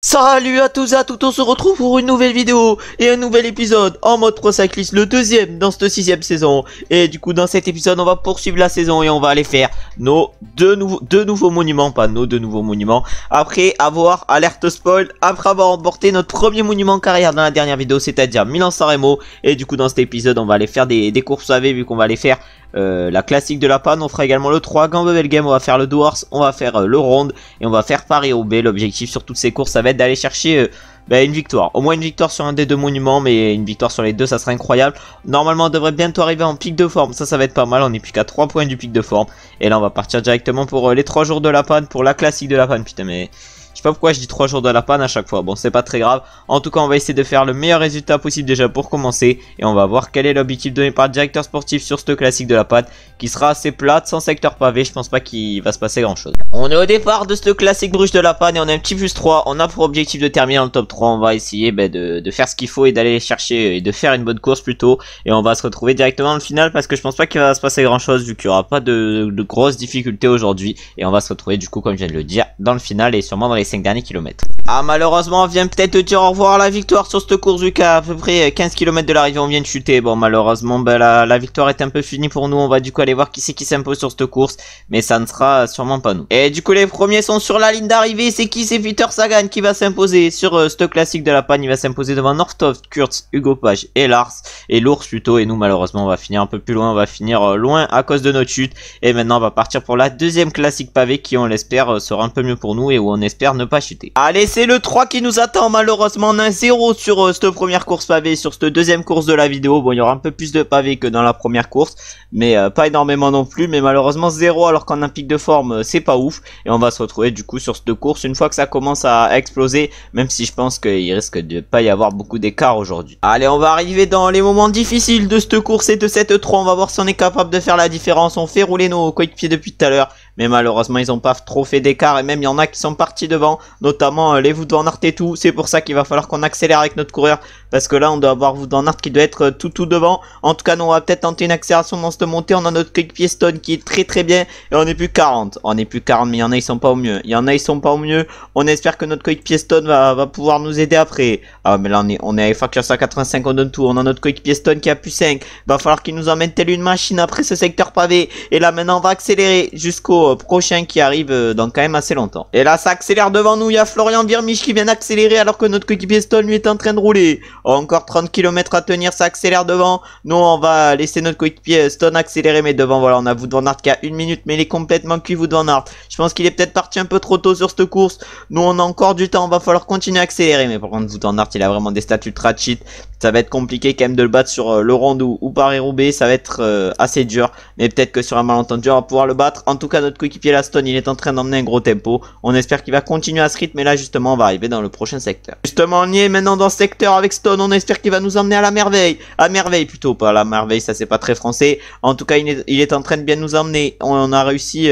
Salut à tous et à toutes, on se retrouve pour une nouvelle vidéo et un nouvel épisode en mode Pro Cyclist, le deuxième dans cette sixième saison. Et du coup dans cet épisode on va poursuivre la saison et on va aller faire nos deux nouveaux monuments, pas nos deux nouveaux monuments. Après avoir, alerte spoil, après avoir remporté notre premier monument en carrière dans la dernière vidéo, c'est-à-dire Milan-San Remo. Et du coup dans cet épisode on va aller faire des courses AV vu qu'on va aller faire la classique de la panne. On fera également le 3 Gamble Game, on va faire le Doors, on va faire le Ronde et on va faire Paris-Roubaix. L'objectif sur toutes ces courses ça va être d'aller chercher une victoire, au moins une victoire sur un des deux monuments, mais une victoire sur les deux ça sera incroyable. Normalement on devrait bientôt arriver en pic de forme, ça va être pas mal, on n'est plus qu'à 3 points du pic de forme. Et là on va partir directement pour les 3 jours de la panne, pour la classique de la panne. Putain mais je sais pas pourquoi je dis 3 jours de la panne à chaque fois, bon c'est pas très grave. En tout cas on va essayer de faire le meilleur résultat possible déjà pour commencer. Et on va voir quel est l'objectif donné par le directeur sportif sur cette classique de la panne, qui sera assez plate, sans secteur pavé, je pense pas qu'il va se passer grand chose. On est au départ de cette classique Bruges de la panne et on a un petit plus 3, on a pour objectif de terminer dans le top 3. On va essayer de faire ce qu'il faut et d'aller chercher et de faire une bonne course plutôt. Et on va se retrouver directement dans le final parce que je pense pas qu'il va se passer grand chose vu qu'il y aura pas de grosses difficultés aujourd'hui. Et on va se retrouver du coup comme je viens de le dire dans le final et sûrement dans les 5 derniers kilomètres. Ah malheureusement on vient peut-être de dire au revoir à la victoire sur cette course vu qu'à peu près 15 km de l'arrivée on vient de chuter. Bon malheureusement la victoire est un peu finie pour nous. On va du coup aller voir qui c'est qui s'impose sur cette course, mais ça ne sera sûrement pas nous. Et du coup les premiers sont sur la ligne d'arrivée. C'est qui? C'est Peter Sagan qui va s'imposer sur cette classique de la panne. Il va s'imposer devant Nortoft, Kurz, Hugo Page et Lars, et l'ours plutôt. Et nous malheureusement on va finir un peu plus loin, on va finir loin à cause de notre chute. Et maintenant on va partir pour la deuxième classique pavé qui on l'espère sera un peu mieux pour nous et où on espère ne pas chuter. Allez c'est le 3 qui nous attend. Malheureusement on a un 0 sur cette première course pavé. Sur cette deuxième course de la vidéo, bon il y aura un peu plus de pavés que dans la première course, mais pas énormément non plus. Mais malheureusement 0 alors qu'en un pic de forme c'est pas ouf. Et on va se retrouver du coup sur cette course une fois que ça commence à exploser, même si je pense qu'il risque de pas y avoir beaucoup d'écart aujourd'hui. Allez on va arriver dans les moments difficiles de cette course et de cette 3. On va voir si on est capable de faire la différence. On fait rouler nos coéquipiers depuis tout à l'heure, mais malheureusement ils ont pas trop fait d'écart. Et même il y en a qui sont partis devant, notamment les Wout van Aert et tout. C'est pour ça qu'il va falloir qu'on accélère avec notre coureur, parce que là on doit avoir Wout van Aert qui doit être tout devant. En tout cas nous on va peut-être tenter une accélération dans cette montée. On a notre coéquipier Stone qui est très bien et on est plus 40. On est plus 40 mais il y en a ils sont pas au mieux. Il y en a ils sont pas au mieux. On espère que notre coéquipier Stone va pouvoir nous aider après. Ah mais là on est à facture 185, on donne tout. On a notre coéquipier Stone qui a plus 5. Va falloir qu'il nous emmène telle une machine après ce secteur pavé. Et là maintenant on va accélérer jusqu'au prochain qui arrive dans quand même assez longtemps. Et là ça accélère devant nous. Il y a Florian Virmich qui vient d'accélérer alors que notre coéquipier Stone lui est en train de rouler. Encore 30 km à tenir, ça accélère devant. Nous on va laisser notre coéquipier Stone accélérer, mais devant voilà on a Wout van Aert qui a 1 minute, mais il est complètement cuit Wout van Aert. Je pense qu'il est peut-être parti un peu trop tôt sur cette course. Nous on a encore du temps, on va falloir continuer à accélérer. Mais par contre Wout van Aert il a vraiment des stats ultra cheat. Ça va être compliqué quand même de le battre sur le Ronde ou Paris-Roubaix. Ça va être assez dur, mais peut-être que sur un malentendu on va pouvoir le battre. En tout cas notre coéquipier la Stone il est en train d'emmener un gros tempo. On espère qu'il va continuer à ce rythme, mais là justement on va arriver dans le prochain secteur. Justement on y est maintenant dans ce secteur avec Stone. On espère qu'il va nous emmener à la merveille. À merveille plutôt, pas à la merveille, ça c'est pas très français. En tout cas il est en train de bien nous emmener. On a réussi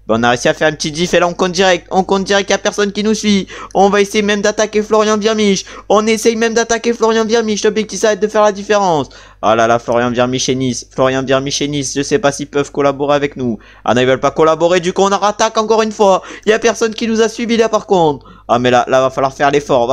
on a réussi à faire un petit diff et là on compte direct qu'il y a personne qui nous suit. On va essayer même d'attaquer Florian Virmich. On essaye même d'attaquer Florian Virmich. L'objectif ça va être de faire la différence. Ah là là, Florian Virmich et Nice. Florian Virmich et Nice, je sais pas s'ils peuvent collaborer avec nous. Ah non, ils veulent pas collaborer, du coup on rattaque encore une fois. Il y a personne qui nous a suivi là par contre. Ah mais là va falloir faire l'effort,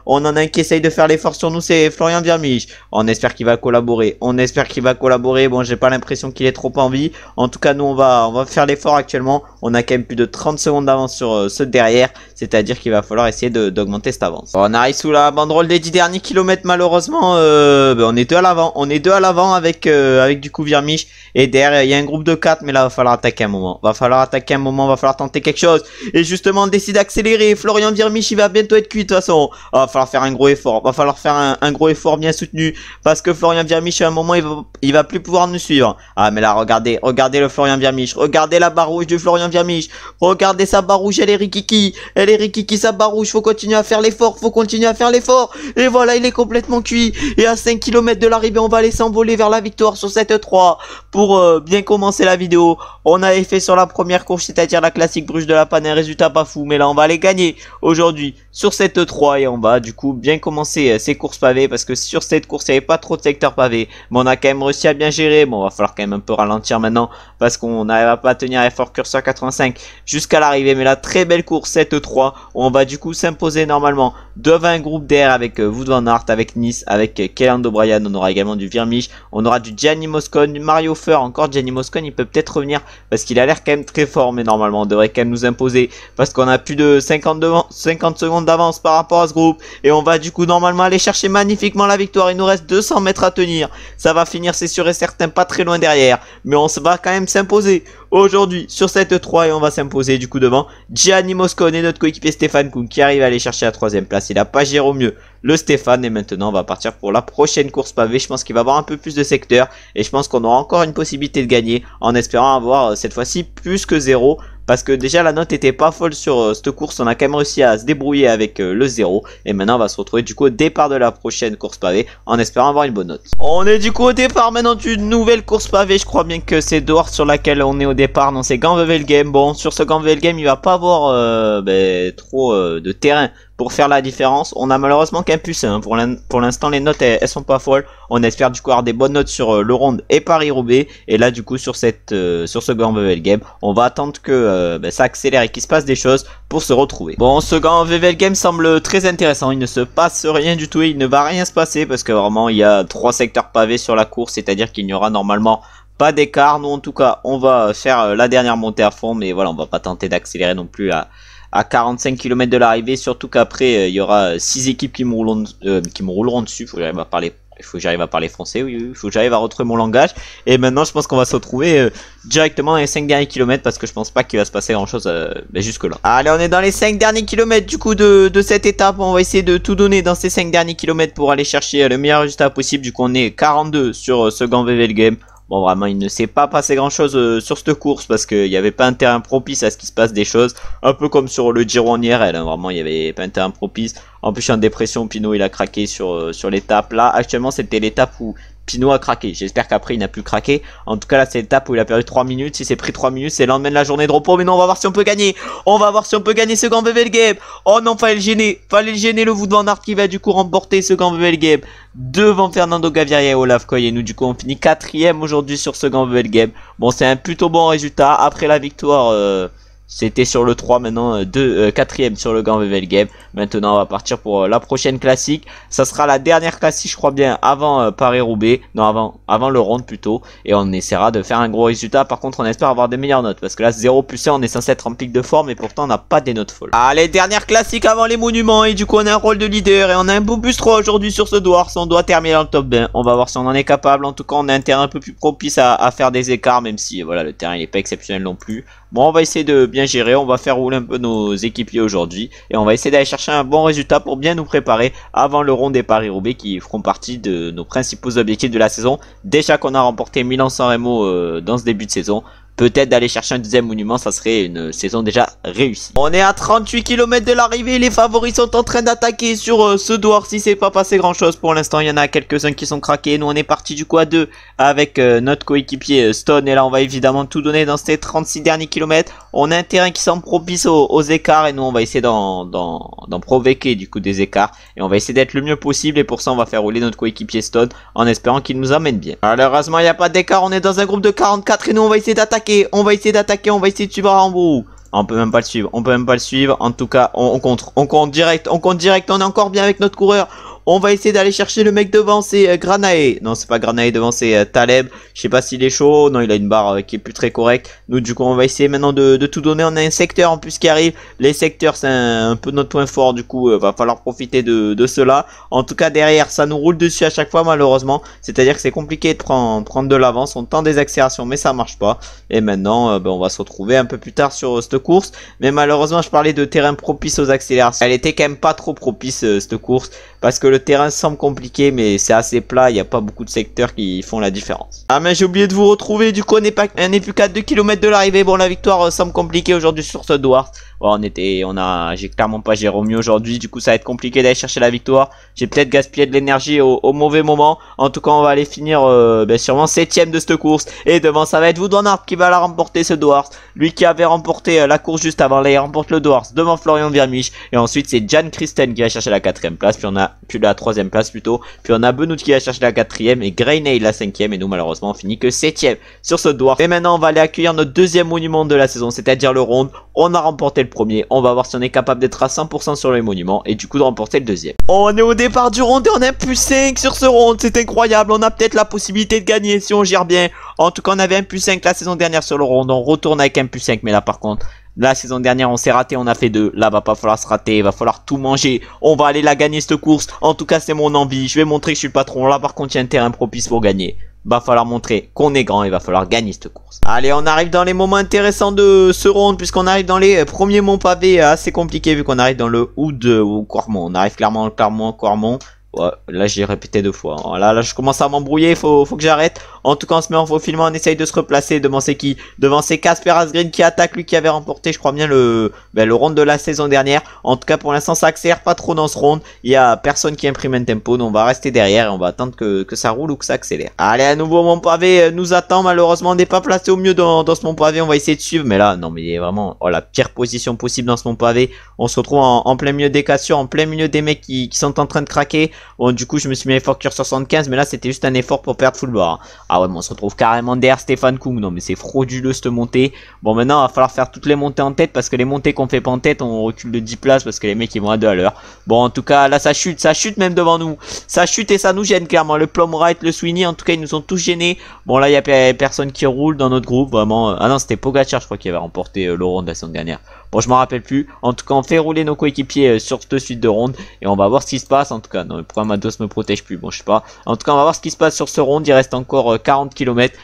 On en a un qui essaye de faire l'effort sur nous, c'est Florian Virmich. On espère qu'il va collaborer, Bon j'ai pas l'impression qu'il ait trop envie. En tout cas nous on va faire l'effort actuellement. On a quand même plus de 30 secondes d'avance sur ceux derrière. C'est-à-dire qu'il va falloir essayer d'augmenter cette avance. On arrive sous la banderole des 10 derniers kilomètres malheureusement. On est deux à l'avant avec du coup Virmich. Et derrière il y a un groupe de 4, mais là va falloir attaquer un moment. Va falloir tenter quelque chose. Et justement on décide d'accélérer. Florian Virmich il va bientôt être cuit de toute façon. Va falloir faire un gros effort. Va falloir faire un gros effort bien soutenu. Parce que Florian Virmich à un moment il va plus pouvoir nous suivre. Ah mais là regardez le Florian Virmich. Regardez la barre rouge de Florian Virmich. Regardez sa barre rouge, elle est rikiki. Sa barre rouge. Faut continuer à faire l'effort. Et voilà il est complètement cuit. Et à 5 km de l'arrivée on va aller s'envoler vers la victoire sur cette 3. Pour bien commencer la vidéo, on avait fait sur la première course, c'est-à-dire la classique Bruges de la panne, un résultat pas fou. Mais là on va aller gagner aujourd'hui sur cette E3 et on va du coup bien commencer ces courses pavées parce que sur cette course il n'y avait pas trop de secteurs pavés, mais on a quand même réussi à bien gérer. Bon, va falloir quand même un peu ralentir maintenant parce qu'on n'arrive pas à tenir Effort Cursor 85 jusqu'à l'arrivée, mais la très belle course cette E3 où on va du coup s'imposer normalement devant un groupe d'air avec Wout van Aert, avec Nice, avec Kelland O'Brien. On aura également du Virmich, on aura du Gianni Moscon, du Mario Fer. Encore Gianni Moscon, il peut peut-être revenir parce qu'il a l'air quand même très fort, mais normalement on devrait quand même nous imposer parce qu'on a plus de 50 secondes d'avance par rapport à ce groupe et on va du coup normalement aller chercher magnifiquement la victoire. Il nous reste 200 mètres à tenir, ça va finir c'est sûr et certain pas très loin derrière, mais on va quand même s'imposer aujourd'hui sur cette 3 et on va s'imposer du coup devant Gianni Moscon et notre coéquipier Stéphane Koum qui arrive à aller chercher la 3ème place. Il a pas géré au mieux le Stéphane et maintenant on va partir pour la prochaine course pavée. Je pense qu'il va avoir un peu plus de secteurs et je pense qu'on aura encore une possibilité de gagner en espérant avoir cette fois-ci plus que 0. Parce que déjà la note était pas folle sur cette course, on a quand même réussi à se débrouiller avec le 0. Et maintenant on va se retrouver du coup au départ de la prochaine course pavée en espérant avoir une bonne note. On est du coup au départ maintenant d'une nouvelle course pavée, je crois bien que c'est dehors sur laquelle on est au départ. Non, c'est Ganvevel Game. Bon, sur ce Ganvevel Game il va pas avoir trop de terrain pour faire la différence. On a malheureusement qu'un plus 1. Pour l'instant les notes elles sont pas folles. On espère du coup avoir des bonnes notes sur le Ronde et Paris-Roubaix. Et là du coup sur ce Ganvevel Game on va attendre que ça accélère et qu'il se passe des choses pour se retrouver. Bon, ce Ganvevel Game semble très intéressant. Il ne se passe rien du tout, il ne va rien se passer parce que vraiment il y a 3 secteurs pavés sur la course, c'est à dire qu'il n'y aura normalement pas d'écart. Nous en tout cas on va faire la dernière montée à fond, mais voilà, on va pas tenter d'accélérer non plus à 45 km de l'arrivée, surtout qu'après il y aura 6 équipes qui me rouleront dessus. Faut que j'arrive à parler. Il faut que j'arrive à parler français, oui, il faut que j'arrive à retrouver mon langage. Et maintenant je pense qu'on va se retrouver directement dans les 5 derniers kilomètres parce que je pense pas qu'il va se passer grand chose jusque là. Allez, on est dans les 5 derniers kilomètres du coup de cette étape. On va essayer de tout donner dans ces 5 derniers kilomètres pour aller chercher le meilleur résultat possible. Du coup on est 42 sur ce Ganvevel Game. Bon, vraiment il ne s'est pas passé grand chose sur cette course parce qu'il n'y avait pas un terrain propice à ce qui se passe des choses. Un peu comme sur le Giro en IRL, hein. Vraiment il n'y avait pas un terrain propice. En plus je suis en dépression, Pinot il a craqué sur l'étape. Là actuellement c'était l'étape où Pinot a craqué. J'espère qu'après il n'a plus craqué. En tout cas là c'est l'étape où il a perdu 3 minutes. Si c'est pris 3 minutes c'est le lendemain de la journée de repos. Mais non, on va voir si on peut gagner. On va voir si on peut gagner ce Ganvevel Game. Oh non, fallait le gêner. Fallait le gêner, le Wout van Aert qui va du coup remporter ce Ganvevel Game devant Fernando Gaviria et Olaf Koy. Et nous du coup on finit 4ème aujourd'hui sur ce Ganvevel Game. Bon, c'est un plutôt bon résultat. Après la victoire c'était sur le 3, maintenant 4ème sur le Ganvevel Game. Maintenant on va partir pour la prochaine classique. Ça sera la dernière classique je crois bien avant Paris-Roubaix. Non, avant le Ronde plutôt. Et on essaiera de faire un gros résultat. Par contre on espère avoir des meilleures notes. Parce que là 0 plus 1 on est censé être en pic de forme. Et pourtant on n'a pas des notes folles. Allez, dernière classique avant les monuments. Et du coup on a un rôle de leader. Et on a un beau plus 3 aujourd'hui sur ce Dwarf. On doit terminer dans le top 20. On va voir si on en est capable. En tout cas on a un terrain un peu plus propice à faire des écarts. Même si voilà, le terrain il est pas exceptionnel non plus. Bon, on va essayer de bien gérer, on va faire rouler un peu nos équipiers aujourd'hui. Et on va essayer d'aller chercher un bon résultat pour bien nous préparer avant le Ronde des Paris-Roubaix qui feront partie de nos principaux objectifs de la saison. Déjà qu'on a remporté Milan-San Remo dans ce début de saison. Peut-être d'aller chercher un deuxième monument, ça serait une saison déjà réussie. On est à 38 km de l'arrivée, les favoris sont en train d'attaquer sur ce Dwarf. Si c'est pas passé grand chose pour l'instant, il y en a quelques-uns qui sont craqués. Nous on est parti du coup à 2 avec notre coéquipier Stone. Et là on va évidemment tout donner dans ces 36 derniers kilomètres. On a un terrain qui semble propice aux écarts et nous on va essayer d'en provoquer du coup des écarts. Et on va essayer d'être le mieux possible et pour ça on va faire rouler notre coéquipier Stone en espérant qu'il nous amène bien. Malheureusement il n'y a pas d'écart, on est dans un groupe de 44 et nous on va essayer d'attaquer. On va essayer d'attaquer, on va essayer de suivre Rambo. On peut même pas le suivre, en tout cas on compte direct, on est encore bien avec notre coureur. On va essayer d'aller chercher le mec devant, c'est Granae. Non, c'est pas Granae devant, c'est Taleb. Je sais pas s'il est chaud. Non, il a une barre qui est plus très correcte. Nous, du coup, on va essayer maintenant de tout donner. On a un secteur en plus qui arrive. Les secteurs, c'est un peu notre point fort. Du coup, va falloir profiter de cela. En tout cas, derrière, ça nous roule dessus à chaque fois, malheureusement. C'est-à-dire que c'est compliqué de prendre de l'avance. On tente des accélérations, mais ça marche pas. Et maintenant, on va se retrouver un peu plus tard sur cette course. Mais malheureusement, je parlais de terrain propice aux accélérations. Elle était quand même pas trop propice, cette course. parce que le terrain semble compliqué, mais c'est assez plat, il n'y a pas beaucoup de secteurs qui font la différence. Ah mais j'ai oublié de vous retrouver, du coup on n'est plus qu'à 2 km de l'arrivée. Bon, la victoire semble compliquée aujourd'hui sur ce Dwarf. Bon, j'ai clairement pas géré au mieux aujourd'hui, du coup ça va être compliqué d'aller chercher la victoire. J'ai peut-être gaspillé de l'énergie au mauvais moment. En tout cas, on va aller finir sûrement 7ème de cette course. Et devant, ça va être Wout van Aert qui va la remporter, ce Dwarf. Lui qui avait remporté la course juste avant, là il remporte le Dwarf devant Florian Wiermich. Et ensuite c'est Jan Christen qui va chercher la 4ème place, puis la 3ème place plutôt. Puis on a Benoît qui va chercher la 4ème et Greyney la 5ème. Et nous malheureusement on finit que 7ème sur ce Dwarf. Et maintenant on va aller accueillir notre deuxième monument de la saison, c'est-à-dire le Ronde. On a remporté le premier, on va voir si on est capable d'être à 100% sur les monuments et du coup de remporter le deuxième. On est au départ du Ronde et on est un plus 5 sur ce Ronde, c'est incroyable. On a peut-être la possibilité de gagner si on gère bien. En tout cas on avait un plus 5 la saison dernière sur le Ronde, on retourne avec un plus 5, mais là par contre la saison dernière on s'est raté, on a fait 2. Là va pas falloir se rater, va falloir tout manger. On va aller la gagner cette course. En tout cas c'est mon envie, je vais montrer que je suis le patron. Là par contre il y a un terrain propice pour gagner. Va falloir montrer qu'on est grand et va falloir gagner cette course. Allez, on arrive dans les moments intéressants de ce round, puisqu'on arrive dans les premiers monts pavés assez compliqués vu qu'on arrive dans le Oud ou Cormont. On arrive clairement Cormont. Ouais, là j'ai répété 2 fois. Là je commence à m'embrouiller, faut que j'arrête. En tout cas on se met en faufilement, on essaye de se replacer. Devant c'est qui? Devant c'est Casper Asgreen qui attaque, lui qui avait remporté je crois bien le round de la saison dernière. En tout cas pour l'instant ça accélère pas trop dans ce round. Il y a personne qui imprime un tempo, donc on va rester derrière et on va attendre que ça roule ou que ça accélère. Allez, à nouveau mon pavé nous attend, malheureusement on n'est pas placé au mieux dans ce mont pavé. On va essayer de suivre, mais là non, mais il est vraiment la pire position possible dans ce mont pavé. On se retrouve en plein milieu des cassures, en plein milieu des mecs qui sont en train de craquer. Bon, du coup je me suis mis effort sur 75, mais là c'était juste un effort pour perdre full bar. Ah ouais, bon, on se retrouve carrément derrière Stefan Kung. Non mais c'est frauduleux cette montée. Bon, maintenant il va falloir faire toutes les montées en tête, parce que les montées qu'on fait pas en tête on recule de 10 places parce que les mecs ils vont à 2 à l'heure. Bon, en tout cas là ça chute même devant nous. Ça chute et ça nous gêne clairement. Le Plum Wright, le Sweeney, en tout cas ils nous ont tous gênés. Bon, là il y a personne qui roule dans notre groupe vraiment. Ah non, c'était Pogacar je crois qui avait remporté le round de la saison dernière. Bon, je m'en rappelle plus. En tout cas on fait rouler nos coéquipiers sur cette suite de rondes et on va voir ce qui se passe. En tout cas non, pourquoi Mados me protège plus, bon je sais pas. En tout cas on va voir ce qui se passe sur ce round. Il reste encore 40 km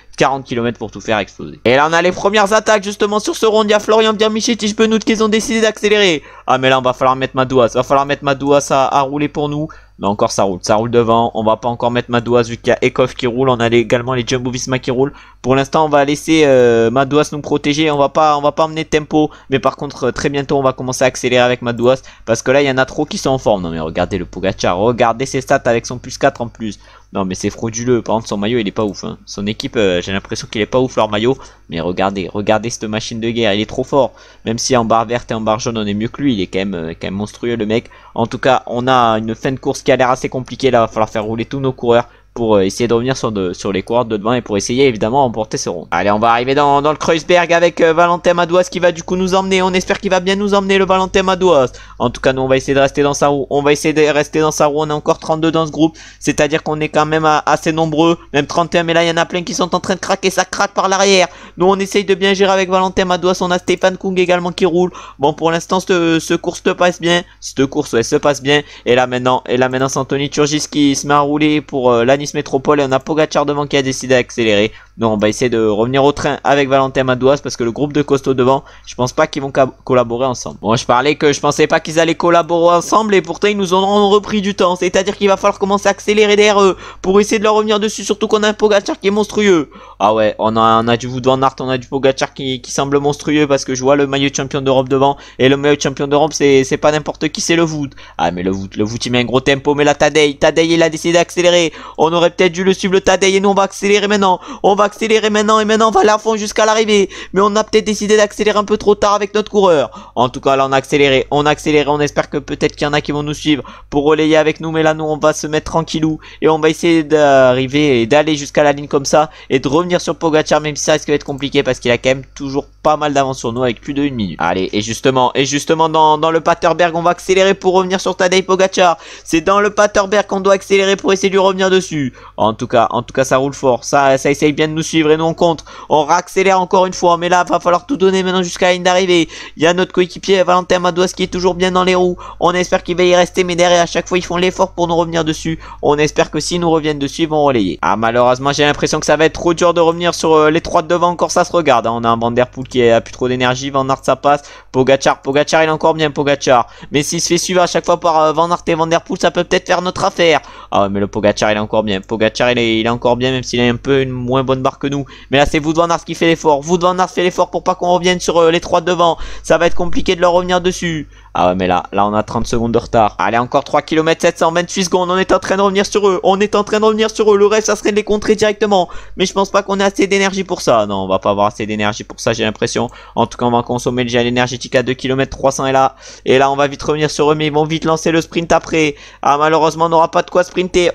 pour tout faire exploser. Et là on a les premières attaques justement sur ce round. Il y a Florian Wiermich et Tish Benoît qui ont décidé d'accélérer. Ah mais là on va falloir mettre Madouas. Va falloir mettre Madouas à rouler pour nous. Mais encore ça roule devant. On va pas encore mettre Madouas vu qu'il y a Ekhoff qui roule. On a également les Jumbo Visma qui roulent. Pour l'instant on va laisser Madouas nous protéger. On va pas emmener de tempo. Mais par contre très bientôt on va commencer à accélérer avec Madouas, parce que là il y en a trop qui sont en forme. Non mais regardez le Pogacar, regardez ses stats avec son plus 4 en plus. Non mais c'est frauduleux. Par contre son maillot il est pas ouf hein. Son équipe j'ai l'impression qu'il est pas ouf leur maillot. Mais regardez cette machine de guerre, il est trop fort. Même si en barre verte et en barre jaune on est mieux que lui, il est quand même monstrueux le mec. En tout cas on a une fin de course qui a l'air assez compliquée. Là va falloir faire rouler tous nos coureurs pour essayer de revenir sur les coureurs de devant et pour essayer évidemment remporter ce round. Allez, on va arriver dans le Kreuzberg avec Valentin Madouas qui va du coup nous emmener. On espère qu'il va bien nous emmener le Valentin Madouas. En tout cas nous on va essayer de rester dans sa roue. On est encore 32 dans ce groupe, c'est à dire qu'on est quand même assez nombreux, même 31, mais là il y en a plein qui sont en train de craquer. Ça craque par l'arrière. Nous on essaye de bien gérer avec Valentin Madouas. On a Stefan Kung également qui roule. Bon, pour l'instant cette course se passe bien. Se passe bien. Et là maintenant c'est Anthony Turgis qui se met à rouler pour la Nice Métropole, et on a Pogacar devant qui a décidé d'accélérer. Donc on va essayer de revenir au train avec Valentin Madouas, parce que le groupe de costauds devant, je pense pas qu'ils vont collaborer ensemble. Bon, je parlais que je pensais pas qu'ils allaient collaborer ensemble, et pourtant ils nous ont repris du temps. C'est à dire qu'il va falloir commencer à accélérer derrière eux pour essayer de leur revenir dessus, surtout qu'on a un Pogacar qui est monstrueux. Ah ouais, on a du Wout van Aert, on a du Pogacar qui semble monstrueux, parce que je vois le maillot de champion d'Europe devant, et le maillot de champion d'Europe c'est pas n'importe qui, c'est le Wout. Ah mais le Wout il met un gros tempo. Mais là Tadej il a décidé d'accélérer. On aurait peut-être dû le suivre le Tadej, et nous on va accélérer maintenant. Et maintenant on va aller à fond jusqu'à l'arrivée. Mais on a peut-être décidé d'accélérer un peu trop tard avec notre coureur. En tout cas là on a accéléré, on espère que peut-être qu'il y en a qui vont nous suivre pour relayer avec nous. Mais là nous on va se mettre tranquillou et on va essayer d'arriver et d'aller jusqu'à la ligne comme ça et de revenir sur Pogacar, même si ça risque d'être compliqué parce qu'il a quand même toujours pas mal d'avance sur nous avec plus de 1 minute. Allez, et justement dans le Paterberg on va accélérer pour revenir sur Tadej Pogacar. C'est dans le Paterberg qu'on doit accélérer pour essayer de lui revenir dessus. En tout cas ça roule fort, ça essaye bien de nous suivre et nous on compte. On réaccélère encore une fois, mais là va falloir tout donner maintenant jusqu'à la ligne d'arrivée. Il y a notre coéquipier Valentin Madouas qui est toujours bien dans les roues. On espère qu'il va y rester, mais derrière à chaque fois ils font l'effort pour nous revenir dessus. On espère que s'ils nous reviennent dessus, ils vont relayer. Ah, malheureusement j'ai l'impression que ça va être trop dur de revenir sur les trois de devant. Encore ça se regarde, hein. On a un Van Der Poel qui a plus trop d'énergie. Van Aert ça passe. Pogacar il est encore bien Pogacar. Mais s'il se fait suivre à chaque fois par Van Aert et Van Der Poel, ça peut peut-être faire notre affaire. Ah ouais, mais le Pogacar il est encore bien. Pogacar il est encore bien, même s'il a un peu une moins bonne barre que nous. Mais là c'est Wout van Aert qui fait l'effort. Wout van Aert fait l'effort pour pas qu'on revienne sur les trois de devant. Ça va être compliqué de leur revenir dessus. Ah ouais, mais là on a 30 secondes de retard. Allez, encore 3 km 728 secondes. On est en train de revenir sur eux. Le rêve ça serait de les contrer directement. Mais je pense pas qu'on ait assez d'énergie pour ça. Non, on va pas avoir assez d'énergie pour ça, j'ai l'impression. En tout cas on va consommer le gel énergétique à 2 km 300 et là on va vite revenir sur eux. Mais ils vont vite lancer le sprint après. Ah, malheureusement on n'aura pas de quoi sprinter.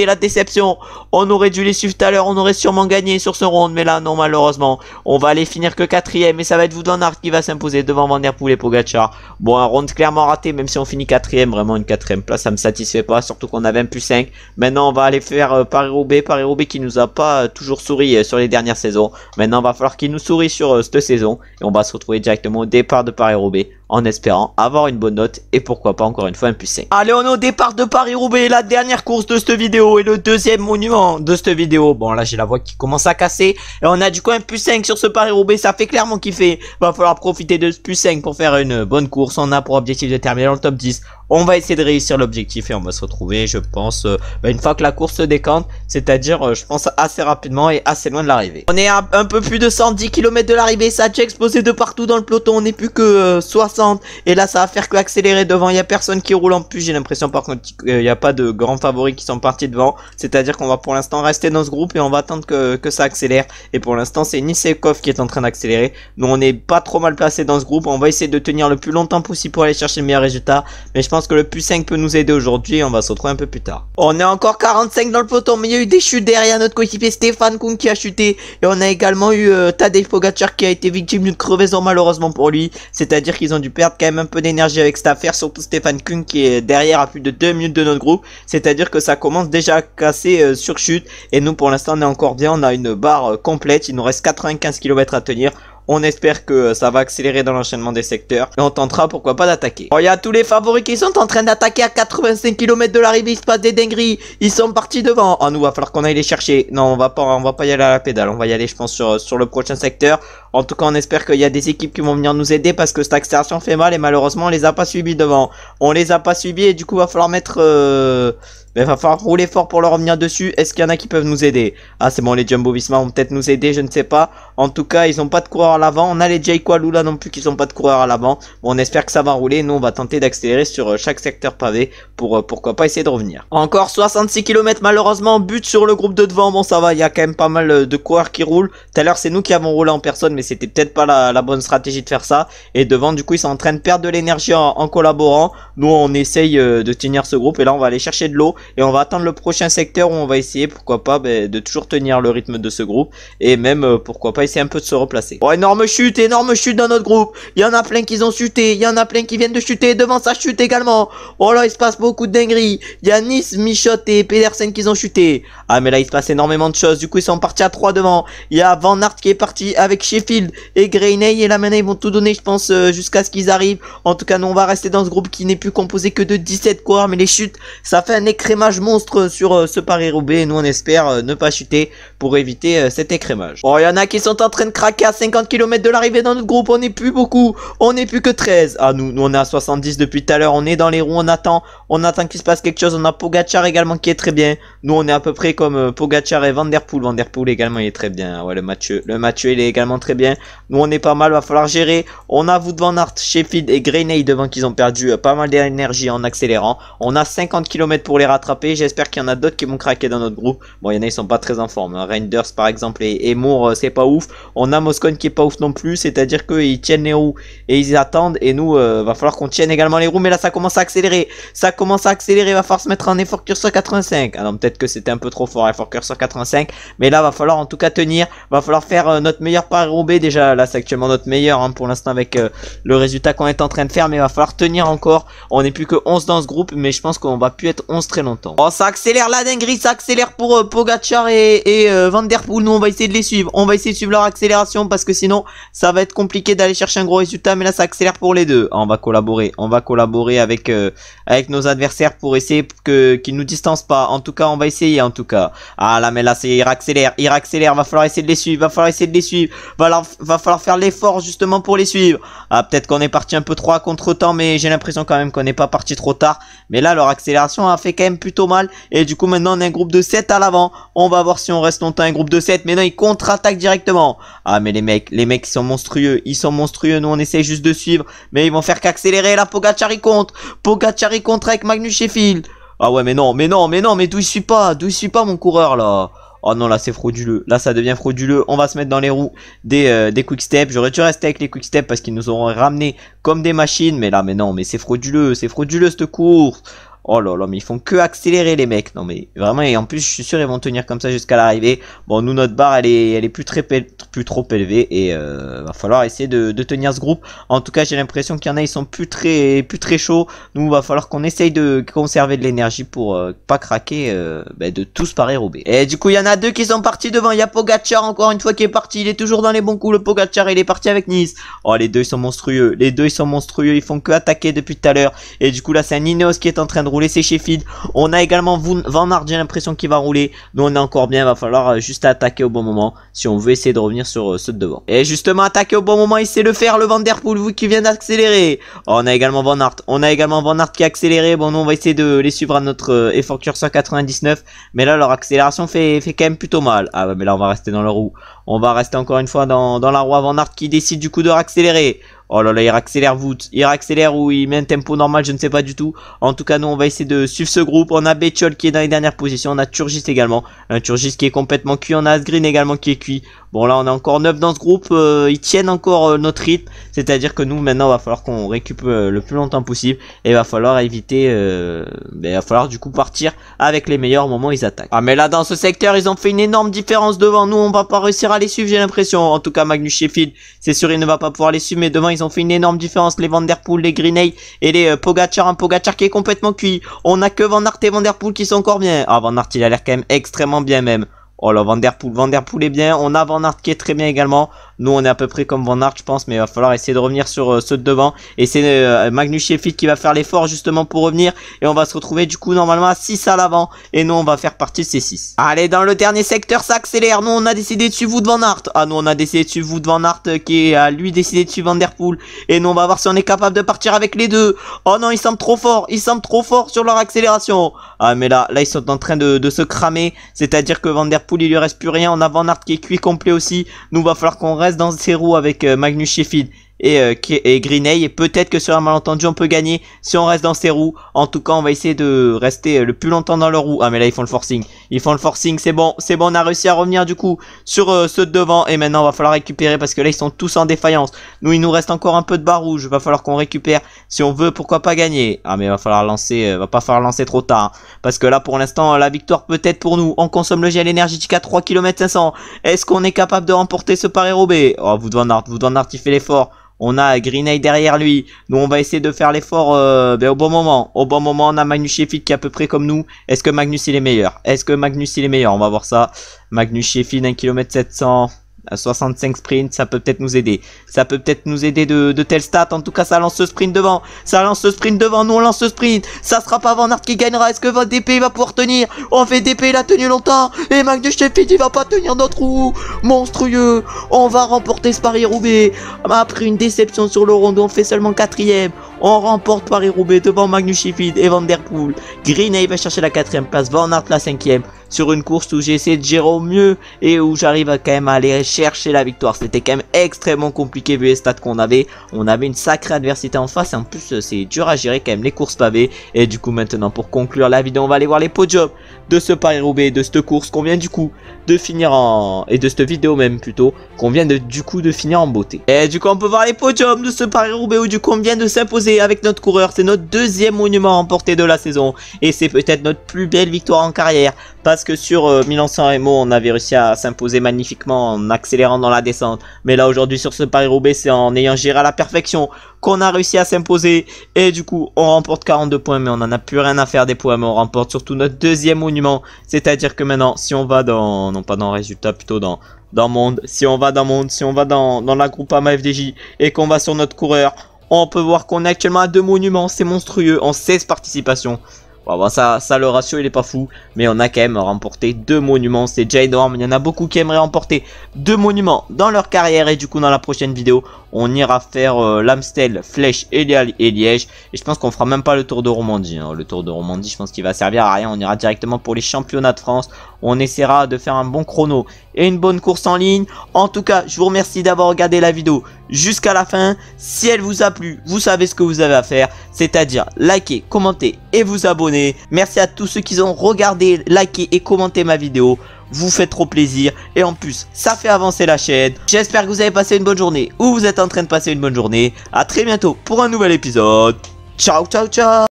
La déception. On aurait dû les suivre tout à l'heure. On aurait sûrement gagné sur ce round. Mais là non, malheureusement on va aller finir que 4ème. Et ça va être Wout van Aert qui va s'imposer devant Van Der Poel et Pogacar. Bon, un round clairement raté, même si on finit 4ème, vraiment une 4ème place, ça me satisfait pas, surtout qu'on avait un plus 5. Maintenant, on va aller faire Paris-Roubaix qui nous a pas toujours souri sur les dernières saisons. Maintenant, il va falloir qu'il nous sourie sur cette saison, et on va se retrouver directement au départ de Paris-Roubaix, en espérant avoir une bonne note, et pourquoi pas encore une fois un plus 5. Allez, on est au départ de Paris-Roubaix, la dernière course de cette vidéo, et le deuxième monument de cette vidéo. Bon, là, j'ai la voix qui commence à casser, et on a du coup un plus 5 sur ce Paris-Roubaix, ça fait clairement kiffer. Va falloir profiter de ce plus 5 pour faire une bonne course. On a pour objectif de terminer dans le top 10. On va essayer de réussir l'objectif et on va se retrouver, je pense, une fois que la course se décante, c'est-à-dire, je pense, assez rapidement et assez loin de l'arrivée. On est à un peu plus de 110 km de l'arrivée, ça a déjà explosé de partout dans le peloton, on n'est plus que 60, et là ça va faire que accélérer devant, il n'y a personne qui roule en plus, j'ai l'impression par contre qu'il n'y a pas de grands favoris qui sont partis devant, c'est-à-dire qu'on va pour l'instant rester dans ce groupe et on va attendre que ça accélère, et pour l'instant c'est Nisekov qui est en train d'accélérer, nous on n'est pas trop mal placé dans ce groupe, on va essayer de tenir le plus longtemps possible pour aller chercher le meilleur résultat, mais je pense que le plus 5 peut nous aider aujourd'hui et on va se retrouver un peu plus tard. On est encore 45 dans le peloton, mais il y a eu des chutes derrière notre coéquipier Stefan Kung qui a chuté, et on a également eu Tadej Pogacar qui a été victime d'une crevaison malheureusement pour lui, c'est-à-dire qu'ils ont dû perdre quand même un peu d'énergie avec cette affaire, surtout Stefan Kung qui est derrière à plus de 2 minutes de notre groupe, c'est-à-dire que ça commence déjà à casser sur chute, et nous pour l'instant on est encore bien, on a une barre complète, il nous reste 95 km à tenir. On espère que ça va accélérer dans l'enchaînement des secteurs. Et on tentera pourquoi pas d'attaquer. Oh, il y a tous les favoris qui sont en train d'attaquer à 85 km de l'arrivée. Il se passe des dingueries. Ils sont partis devant. Oh, nous va falloir qu'on aille les chercher. Non, on va pas y aller à la pédale. On va y aller, je pense, sur le prochain secteur. En tout cas, on espère qu'il y a des équipes qui vont venir nous aider parce que cette accélération fait mal et malheureusement, on les a pas suivis devant. On les a pas suivis et du coup, va falloir mettre... il va falloir rouler fort pour leur revenir dessus. Est-ce qu'il y en a qui peuvent nous aider? Ah, c'est bon, les Jumbo Visma vont peut-être nous aider, je ne sais pas. En tout cas, ils ont pas de coureur à l'avant. On a les Jayco Alula non plus qui ont pas de coureur à l'avant. Bon, on espère que ça va rouler. Nous, on va tenter d'accélérer sur chaque secteur pavé pour pourquoi pas essayer de revenir. Encore 66 km malheureusement, but sur le groupe de devant. Bon, ça va, il y a quand même pas mal de coureurs qui roulent. Tout à l'heure, c'est nous qui avons roulé en personne, mais c'était peut-être pas la bonne stratégie de faire ça. Et devant, du coup, ils sont en train de perdre de l'énergie en collaborant. Nous, on essaye de tenir ce groupe et là, on va aller chercher de l'eau et on va attendre le prochain secteur où on va essayer, pourquoi pas, de toujours tenir le rythme de ce groupe et même, pourquoi pas, essayer un peu de se replacer. Oh, énorme chute dans notre groupe. Il y en a plein qui ont chuté, il y en a plein qui viennent de chuter. Devant, ça chute également. Oh là, il se passe beaucoup de dingueries. Il y a Nice, Michot et Pedersen qui ont chuté. Ah, mais là, il se passe énormément de choses. Du coup, ils sont partis à 3 devant. Il y a Van Aert qui est parti avec Sheffield et Greyney. Et là, maintenant, ils vont tout donner, je pense, jusqu'à ce qu'ils arrivent. En tout cas, nous, on va rester dans ce groupe qui n'est plus composé que de 17 coureurs. Mais les chutes, ça fait un écrémage monstre sur ce Paris-Roubaix. Nous, on espère ne pas chuter pour éviter cet écrémage. Oh, il y en a qui sont en train de craquer à 50 km de l'arrivée dans notre groupe. On n'est plus beaucoup. On n'est plus que 13. Ah, nous, on est à 70 depuis tout à l'heure. On est dans les roues. On attend qu'il se passe quelque chose. On a Pogacar également qui est très bien. Nous, on est à peu près comme Pogacar et Van Der Poel. Van Der Poel également, il est très bien. Ouais, le Mathieu, il est également très bien. Nous, on est pas mal. Va falloir gérer. On a Wout van Aert, Sheffield et Greyney devant qu'ils ont perdu pas mal d'énergie en accélérant. On a 50 km pour les rattraper. J'espère qu'il y en a d'autres qui vont craquer dans notre groupe. Bon, il y en a, ils sont pas très en forme. Reinders, par exemple, et Moore, c'est pas ouf. On a Moscone qui est pas ouf non plus. C'est-à-dire qu'ils tiennent les roues et ils attendent. Et nous, va falloir qu'on tienne également les roues. Mais là, ça commence à accélérer. Il va falloir se mettre en effort sur 85. Ah non, peut-être peut-être que c'était un peu trop fort, Effort Cursor 85. Mais là, va falloir en tout cas tenir. Va falloir faire notre meilleur Paris-Roubaix. Déjà, là, c'est actuellement notre meilleur hein, pour l'instant avec le résultat qu'on est en train de faire. Mais il va falloir tenir encore. On n'est plus que 11 dans ce groupe. Mais je pense qu'on va plus être 11 très longtemps. Oh, ça accélère la dinguerie. Ça accélère pour Pogacar et Van Der Poel. Nous, on va essayer de les suivre. On va essayer de suivre leur accélération parce que sinon, ça va être compliqué d'aller chercher un gros résultat. Mais là, ça accélère pour les deux. Oh, on va collaborer avec nos adversaires pour essayer qu'ils nous distancent pas. En tout cas, on va essayer en tout cas. Ah là, mais là, il accélère. Va falloir essayer de les suivre. Va falloir faire l'effort justement pour les suivre. Ah, peut-être qu'on est parti un peu trop à contre-temps, mais j'ai l'impression quand même qu'on n'est pas parti trop tard. Mais là, leur accélération a fait quand même plutôt mal. Et du coup, maintenant, on est un groupe de 7 à l'avant. On va voir si on reste longtemps un groupe de 7. Mais non, ils contre-attaquent directement. Ah, mais les mecs, ils sont monstrueux. Nous, on essaye juste de suivre. Mais ils vont faire qu'accélérer. Là, Pogacar, il contre avec Magnus Sheffield. Ah ouais, mais d'où il suit pas mon coureur là. Oh non, là c'est frauduleux. Là ça devient frauduleux. On va se mettre dans les roues des quick step. J'aurais dû rester avec les quick step parce qu'ils nous auront ramené comme des machines. Mais là, mais c'est frauduleux cette course. Oh là là, mais ils font que accélérer les mecs. Non mais vraiment, et en plus je suis sûr ils vont tenir comme ça jusqu'à l'arrivée. Bon, nous notre barre elle est plus trop élevée et va falloir essayer de tenir ce groupe. En tout cas, j'ai l'impression qu'il y en a ils sont plus très chauds. Nous va falloir qu'on essaye de conserver de l'énergie pour pas craquer de tous Paris-Roubaix. Et du coup, il y en a deux qui sont partis devant. Il y a Pogacar encore une fois qui est parti. Il est toujours dans les bons coups le Pogacar, il est parti avec Nice. Oh, les deux ils sont monstrueux. Ils font que attaquer depuis tout à l'heure. Et du coup là, c'est un Ineos qui est en train de rouler, c'est Sheffield. On a également Van Aert, j'ai l'impression qu'il va rouler. Nous on est encore bien, va falloir juste attaquer au bon moment si on veut essayer de revenir sur ceux de devant. Et justement, attaquer au bon moment, il sait le faire, le Van Der Poel, vous qui vient d'accélérer. Oh, on a également Van Aert qui a accéléré. Bon, nous on va essayer de les suivre à notre Effort Cursor 99. Mais là leur accélération fait quand même plutôt mal. Ah ouais, mais là on va rester dans la roue. On va rester encore une fois dans la roue. Van Aert qui décide du coup de accélérer. Oh là là, il accélère ou il met un tempo normal, je ne sais pas du tout. En tout cas, nous on va essayer de suivre ce groupe. On a Bettiol qui est dans les dernières positions. On a Turgis également. Un Turgis qui est complètement cuit. On a Asgreen également qui est cuit. Bon là on est encore 9 dans ce groupe. Ils tiennent encore notre rythme. C'est-à-dire que nous maintenant il va falloir qu'on récupère le plus longtemps possible. Et il va falloir éviter il va falloir du coup partir avec les meilleurs moments où ils attaquent. Ah mais là dans ce secteur ils ont fait une énorme différence devant. Nous on va pas réussir à les suivre, j'ai l'impression. En tout cas Magnus Sheffield, c'est sûr il ne va pas pouvoir les suivre. Mais devant ils ont fait une énorme différence. Les Van Der Poel, les Greenay et les Pogacar. Un Pogacar qui est complètement cuit. On a que Van Aert et Van Der Poel qui sont encore bien. Ah Van Aert il a l'air quand même extrêmement bien même. Oh là, Van Der Poel est bien. On a Van Aert qui est très bien également. Nous on est à peu près comme Van Aert je pense. Mais il va falloir essayer de revenir sur ceux de devant. Et c'est Magnus Sheffield qui va faire l'effort justement pour revenir. Et on va se retrouver du coup normalement à 6 à l'avant. Et nous on va faire partie de ces 6. Allez, dans le dernier secteur ça accélère. Nous on a décidé de suivre Wout Van Aert. Ah nous on a décidé de suivre Wout Van Aert qui a lui décidé de suivre Van Der Poel. Et nous on va voir si on est capable de partir avec les deux. Oh non, ils semblent trop forts. Ils semblent trop forts sur leur accélération. Ah mais là ils sont en train de se cramer. C'est à dire que Van Der Poel il lui reste plus rien. On a Van Aert qui est cuit complet aussi. Nous va falloir qu'on reste dans ces roues avec Magnus Sheffield et Greenay. Et peut-être que sur un malentendu on peut gagner si on reste dans ces roues. En tout cas on va essayer de rester le plus longtemps dans leur roue. Ah mais là ils font le forcing. C'est bon, on a réussi à revenir du coup sur ceux de devant. Et maintenant on va falloir récupérer parce que là ils sont tous en défaillance. Nous il nous reste encore un peu de barre rouge. Va falloir qu'on récupère si on veut, pourquoi pas gagner. Ah mais va falloir lancer, va pas falloir lancer trop tard hein, parce que là pour l'instant la victoire peut être pour nous. On consomme le gel énergétique à 3 km 500. Est-ce qu'on est capable de remporter ce Paris-Roubaix? Oh Wout Van Aert il fait l'effort. On a Greenay derrière lui. Nous on va essayer de faire l'effort au bon moment. Au bon moment on a Magnus Sheffield qui est à peu près comme nous. Est-ce que Magnus il est meilleur? On va voir ça. Magnus Sheffield 1 km 700 à 65 sprint, ça peut peut-être nous aider. De telles stats. En tout cas ça lance ce sprint devant. Nous on lance ce sprint. Ça sera pas Van Aert qui gagnera. Est-ce que votre DP va pouvoir tenir? On fait DP, il a tenu longtemps. Et Magnus Sheffield il va pas tenir notre roue. Monstrueux. On va remporter ce Paris-Roubaix. Après une déception sur le rondo, on fait seulement 4ème. On remporte Paris-Roubaix devant Magnus Sheffield et Van Der Poel. Greenay va chercher la 4ème place. Van Aert la 5ème. sur une course où j'ai essayé de gérer au mieux et où j'arrive quand même à aller chercher la victoire. C'était quand même extrêmement compliqué vu les stats qu'on avait. On avait une sacrée adversité en face et en plus c'est dur à gérer quand même les courses pavées. Et du coup maintenant pour conclure la vidéo, on va aller voir les podiums de ce Paris-Roubaix, de cette course qu'on vient du coup de finir en... et de cette vidéo même plutôt, qu'on vient de finir en beauté. Et du coup on peut voir les podiums de ce Paris-Roubaix où du coup on vient de s'imposer avec notre coureur. C'est notre deuxième monument remporté de la saison et c'est peut-être notre plus belle victoire en carrière, parce que sur Milan-San Remo on avait réussi à s'imposer magnifiquement en accélérant dans la descente, mais là aujourd'hui sur ce Paris-Roubaix c'est en ayant géré à la perfection qu'on a réussi à s'imposer. Et du coup on remporte 42 points, mais on n'en a plus rien à faire des points, mais on remporte surtout notre deuxième monument. C'est à dire que maintenant si on va dans, non pas dans résultat, plutôt dans monde, si on va dans la Groupama FDJ et qu'on va sur notre coureur, on peut voir qu'on est actuellement à 2 monuments. C'est monstrueux en 16 participations. Bon, ça le ratio il est pas fou, mais on a quand même remporté 2 monuments, c'est déjà énorme. Il y en a beaucoup qui aimeraient remporter 2 monuments dans leur carrière, et du coup dans la prochaine vidéo on ira faire l'Amstel, Flèche et Liège, et je pense qu'on fera même pas le Tour de Romandie, hein. Le Tour de Romandie je pense qu'il va servir à rien, on ira directement pour les championnats de France, on essaiera de faire un bon chrono et une bonne course en ligne. En tout cas je vous remercie d'avoir regardé la vidéo jusqu'à la fin. Si elle vous a plu, vous savez ce que vous avez à faire, c'est-à-dire liker, commenter et vous abonner. Merci à tous ceux qui ont regardé, liké et commenté ma vidéo. Vous faites trop plaisir et en plus ça fait avancer la chaîne. J'espère que vous avez passé une bonne journée ou vous êtes en train de passer une bonne journée. À très bientôt pour un nouvel épisode. Ciao ciao ciao.